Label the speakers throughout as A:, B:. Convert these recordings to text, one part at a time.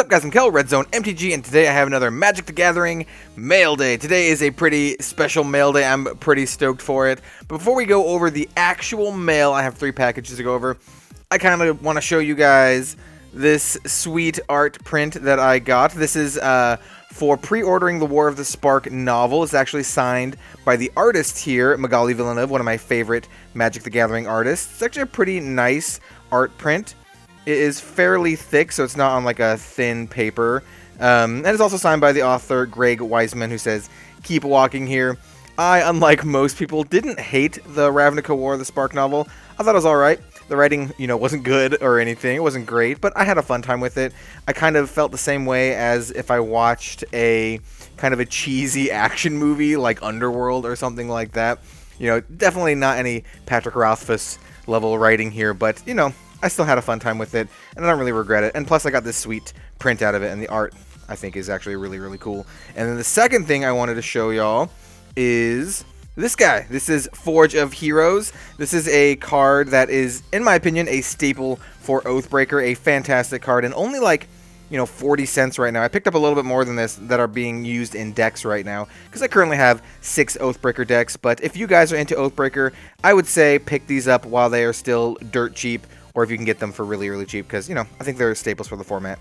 A: Sup guys, I'm Kel, Red Zone MTG, and today I have another Magic the Gathering mail day. Today is a pretty special mail day. I'm pretty stoked for it. But before we go over the actual mail, I have 3 packages to go over. I kind of want to show you guys this sweet art print that I got. This is for pre-ordering the War of the Spark novel. It's actually signed by the artist here, Magali Villeneuve, one of my favorite Magic the Gathering artists. It's actually a pretty nice art print. It is fairly thick, so it's not on like a thin paper. And it's also signed by the author, Greg Weisman, who says, "Keep walking here." I, unlike most people, didn't hate the Ravnica War of the Spark novel. I thought it was alright. The writing, wasn't good or anything. It wasn't great, but I had a fun time with it. I kind of felt the same way as if I watched a kind of a cheesy action movie like Underworld or something like that. Definitely not any Patrick Rothfuss level writing here, but, I still had a fun time with it, and I don't really regret it. And plus, I got this sweet print out of it, and the art, I think, is actually really, really cool. And then the second thing I wanted to show y'all is this guy. This is Forge of Heroes. This is a card that is, in my opinion, a staple for Oathbreaker, a fantastic card, and only like 40 cents right now. I picked up a little bit more than this that are being used in decks right now, because I currently have 6 Oathbreaker decks. But if you guys are into Oathbreaker, I would say pick these up while they are still dirt cheap, or if you can get them for really, really cheap, because, I think they're staples for the format.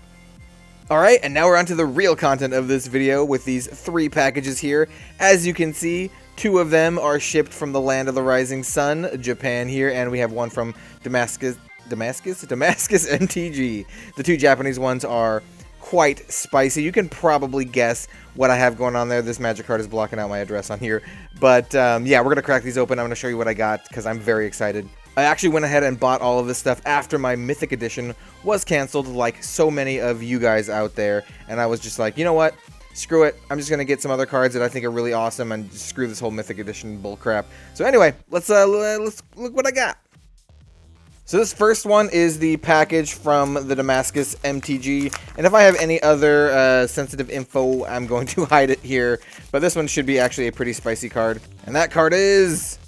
A: Alright, and now we're on to the real content of this video with these 3 packages here. As you can see, 2 of them are shipped from the Land of the Rising Sun, Japan here, and we have one from Damascus MTG. The 2 Japanese ones are quite spicy. You can probably guess what I have going on there. This magic card is blocking out my address on here. But yeah, we're going to crack these open. I'm going to show you what I got because I'm very excited. I actually went ahead and bought all of this stuff after my Mythic edition was canceled, like so many of you guys out there. And I was just like, you know what? Screw it. I'm just going to get some other cards that I think are really awesome and screw this whole Mythic edition bullcrap. So anyway, let's look what I got. So this first one is the package from the Damascus MTG, and if I have any other sensitive info, I'm going to hide it here, but this one should be actually a pretty spicy card, and that card is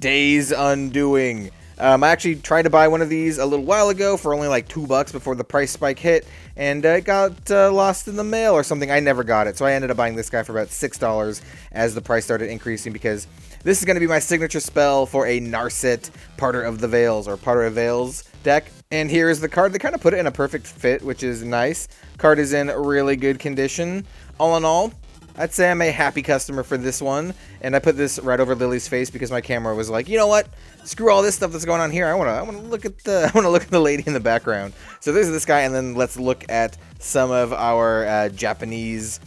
A: Days Undoing. I actually tried to buy one of these a little while ago for only like $2 before the price spike hit, and it got lost in the mail or something. I never got it, so I ended up buying this guy for about $6 as the price started increasing, because this is going to be my signature spell for a Narset Parter of the Veils, or Parter of Veils deck. And here is the card. They kind of put it in a perfect fit, which is nice. Card is in really good condition. All in all, I'd say I'm a happy customer for this one. And I put this right over Lily's face because my camera was like, you know what? Screw all this stuff that's going on here. I want to look at the lady in the background. So there's this guy, and then let's look at some of our Japanese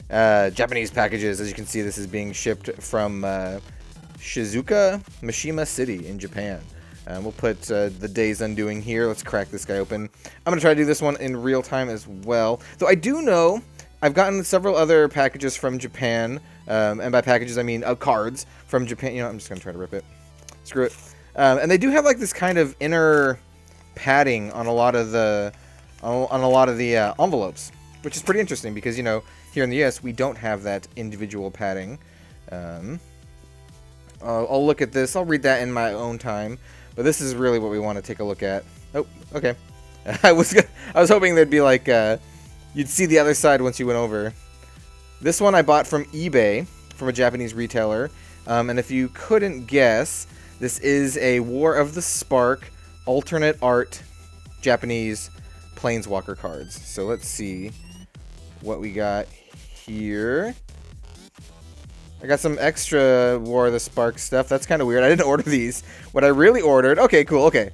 A: packages. As you can see, this is being shipped from Shizuoka, Mishima City in Japan. We'll put the Days Undoing here. Let's crack this guy open. I'm going to try to do this one in real time as well. Though I do know I've gotten several other packages from Japan. And by packages, I mean cards from Japan. I'm just going to try to rip it. Screw it. And they do have like this kind of inner padding on a lot of the envelopes, which is pretty interesting because, here in the US, we don't have that individual padding. I'll look at this. I'll read that in my own time. But this is really what we want to take a look at. Oh, okay. I was hoping there'd be like you'd see the other side once you went over. This one I bought from eBay from a Japanese retailer. And if you couldn't guess, this is a War of the Spark alternate art Japanese planeswalker cards. So let's see what we got here. I got some extra War of the Spark stuff. That's kind of weird. I didn't order these. What I really ordered... Okay, cool. Okay.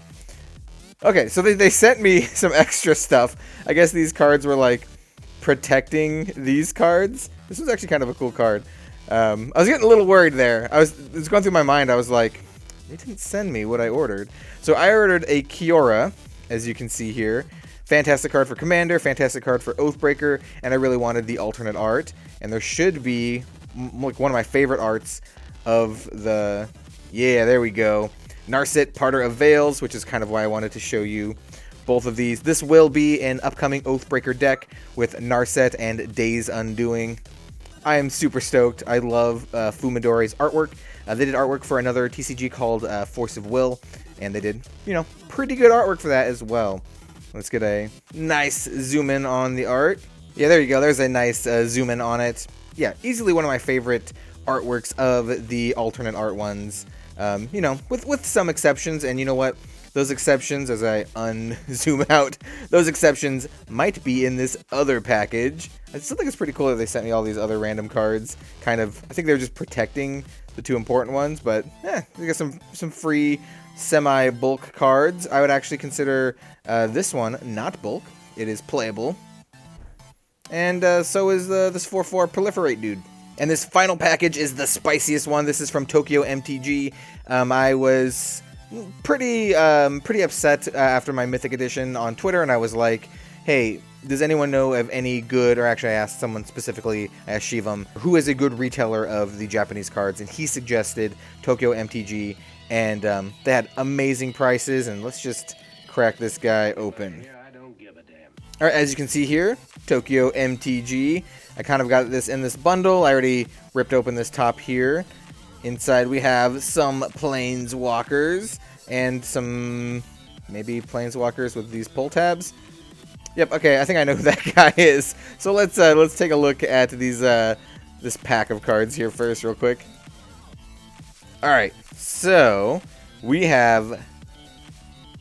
A: Okay, so they sent me some extra stuff. I guess these cards were, like, protecting these cards. This was actually kind of a cool card. I was getting a little worried there. It was going through my mind. I was like, they didn't send me what I ordered. So I ordered a Kiora, as you can see here. Fantastic card for Commander, fantastic card for Oathbreaker, and I really wanted the alternate art. And there should be... like one of my favorite arts of the... Yeah, there we go. Narset Parter of Veils, which is kind of why I wanted to show you both of these. This will be an upcoming Oathbreaker deck with Narset and Days Undoing. I am super stoked. I love Fumadori's artwork. They did artwork for another TCG called Force of Will, and they did, pretty good artwork for that as well. Let's get a nice zoom in on the art. Yeah, there you go. There's a nice zoom in on it. Yeah, easily one of my favorite artworks of the alternate art ones. You know, with some exceptions, and you know what? Those exceptions, as I unzoom out, those exceptions might be in this other package. I still think it's pretty cool that they sent me all these other random cards. Kind of, I think they're just protecting the two important ones, but they got some free semi-bulk cards. I would actually consider this one not bulk. It is playable. And so is this 4/4 Proliferate dude. And this final package is the spiciest one. This is from Tokyo MTG. I was pretty upset after my Mythic edition on Twitter, and I was like, hey, does anyone know of any good, or actually I asked someone specifically, I asked Shivam, who is a good retailer of the Japanese cards, and he suggested Tokyo MTG, and they had amazing prices, and let's just crack this guy open. Alright, as you can see here, Tokyo MTG. I kind of got this in this bundle. I already ripped open this top here. Inside we have some planeswalkers and some maybe planeswalkers with these pull tabs. Yep, okay, I think I know who that guy is. So let's take a look at these this pack of cards here first real quick. Alright, so we have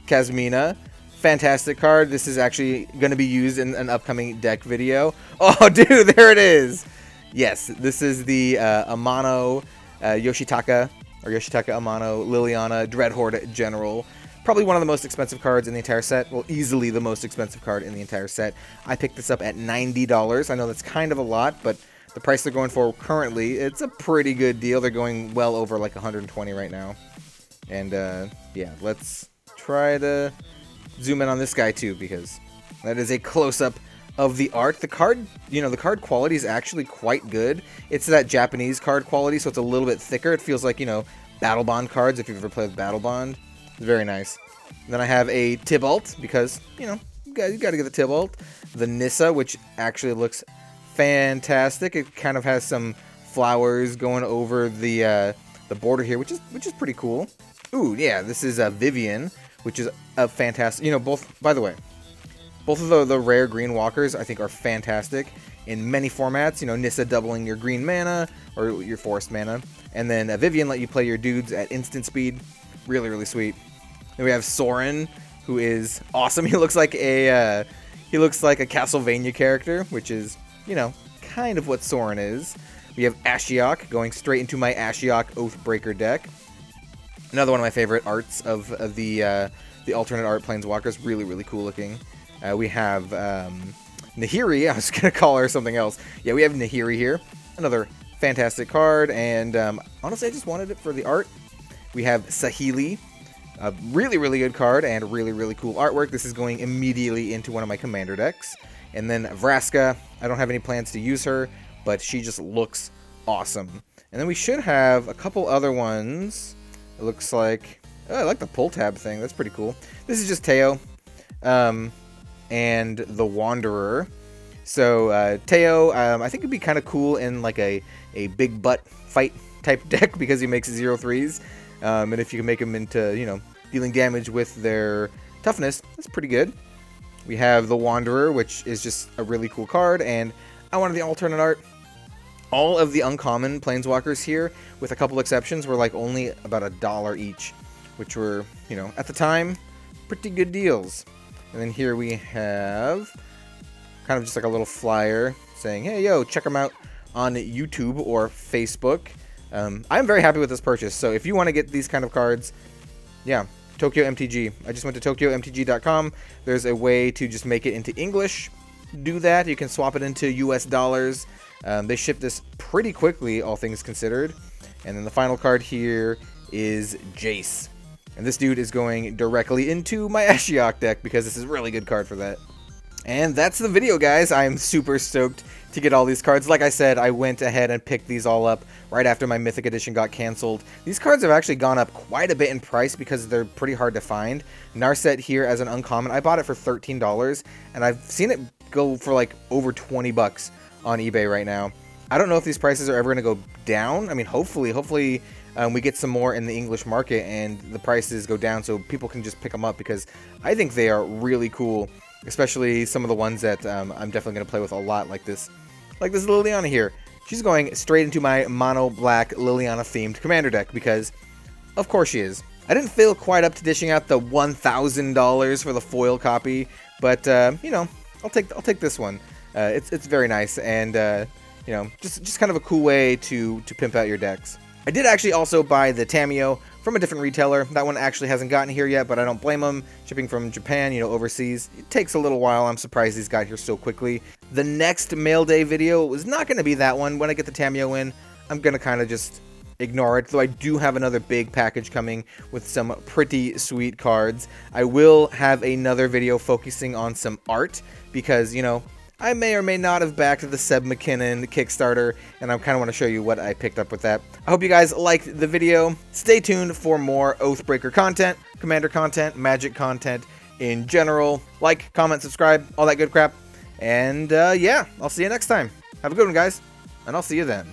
A: Kazmina. Fantastic card. This is actually going to be used in an upcoming deck video. Oh, dude, there it is. Yes, this is the Amano Yoshitaka, or Yoshitaka Amano Liliana Dreadhorde General. Probably one of the most expensive cards in the entire set. Well, easily the most expensive card in the entire set. I picked this up at $90. I know that's kind of a lot, but the price they're going for currently, it's a pretty good deal. They're going well over like 120 right now. And yeah, let's try to zoom in on this guy too, because that is a close-up of the art. The card, you know, the card quality is actually quite good. It's that Japanese card quality, so it's a little bit thicker. It feels like, you know, Battle Bond cards, if you've ever played with Battle Bond. It's very nice. And then I have a Tibalt, because, you know, you got to get the Tibalt. The Nissa, which actually looks fantastic. It kind of has some flowers going over the border here, which is pretty cool. Ooh, yeah, this is Vivian, which is a fantastic, you know, both, by the way, both of the rare green walkers, I think, are fantastic in many formats. You know, Nissa doubling your green mana, or your forest mana, and then Vivian let you play your dudes at instant speed. Really, really sweet. Then we have Sauron, who is awesome. He looks like a Castlevania character, which is, you know, kind of what Sauron is. We have Ashiok, going straight into my Ashiok Oathbreaker deck. Another one of my favorite arts of the alternate art planeswalkers. Really, really cool looking. We have Nahiri. I was going to call her something else. Yeah, we have Nahiri here. Another fantastic card, and honestly, I just wanted it for the art. We have Saheeli. A really, really good card, and really, really cool artwork. This is going immediately into one of my commander decks. And then Vraska. I don't have any plans to use her, but she just looks awesome. And then we should have a couple other ones. It looks like, oh, I like the pull tab thing. That's pretty cool. This is just Teo and the Wanderer. So Teo, I think it'd be kind of cool in like a big butt fight type deck, because he makes 0/3s. And if you can make them into, you know, dealing damage with their toughness, that's pretty good. We have the Wanderer, which is just a really cool card, and I wanted the alternate art. All of the uncommon planeswalkers here, with a couple exceptions, were like only about $1 each, which were, you know, at the time, pretty good deals. And then here we have kind of just like a little flyer saying, hey, yo, check them out on YouTube or Facebook. I'm very happy with this purchase, so if you want to get these kind of cards, yeah, Tokyo MTG. I just went to tokyomtg.com. There's a way to just make it into English. Do that. You can swap it into US dollars. They ship this pretty quickly, all things considered. And then the final card here is Jace. And this dude is going directly into my Ashiok deck, because this is a really good card for that. And that's the video, guys. I'm super stoked to get all these cards. Like I said, I went ahead and picked these all up right after my Mythic edition got canceled. These cards have actually gone up quite a bit in price because they're pretty hard to find. Narset here as an uncommon, I bought it for $13, and I've seen it go for like over 20 bucks on eBay right now. I don't know if these prices are ever going to go down. I mean, hopefully we get some more in the English market and the prices go down so people can just pick them up, because I think they are really cool. especially some of the ones that I'm definitely going to play with a lot, like this Liliana here. She's going straight into my mono black Liliana themed commander deck because, of course, she is. I didn't feel quite up to dishing out the $1,000 for the foil copy, but you know, I'll take this one. It's very nice, and you know, just kind of a cool way to pimp out your decks. I did actually also buy the Tamiyo from a different retailer. That one actually hasn't gotten here yet, but I don't blame them. Shipping from Japan, you know, overseas, it takes a little while. I'm surprised these got here so quickly. The next mail day video was not going to be that one. When I get the Tamiyo in, I'm going to kind of just ignore it, though I do have another big package coming with some pretty sweet cards. I will have another video focusing on some art because, you know, I may or may not have backed the Seb McKinnon Kickstarter, and I kind of want to show you what I picked up with that. I hope you guys liked the video. Stay tuned for more Oathbreaker content, Commander content, Magic content in general. Like, comment, subscribe, all that good crap. And yeah, I'll see you next time. Have a good one, guys, and I'll see you then.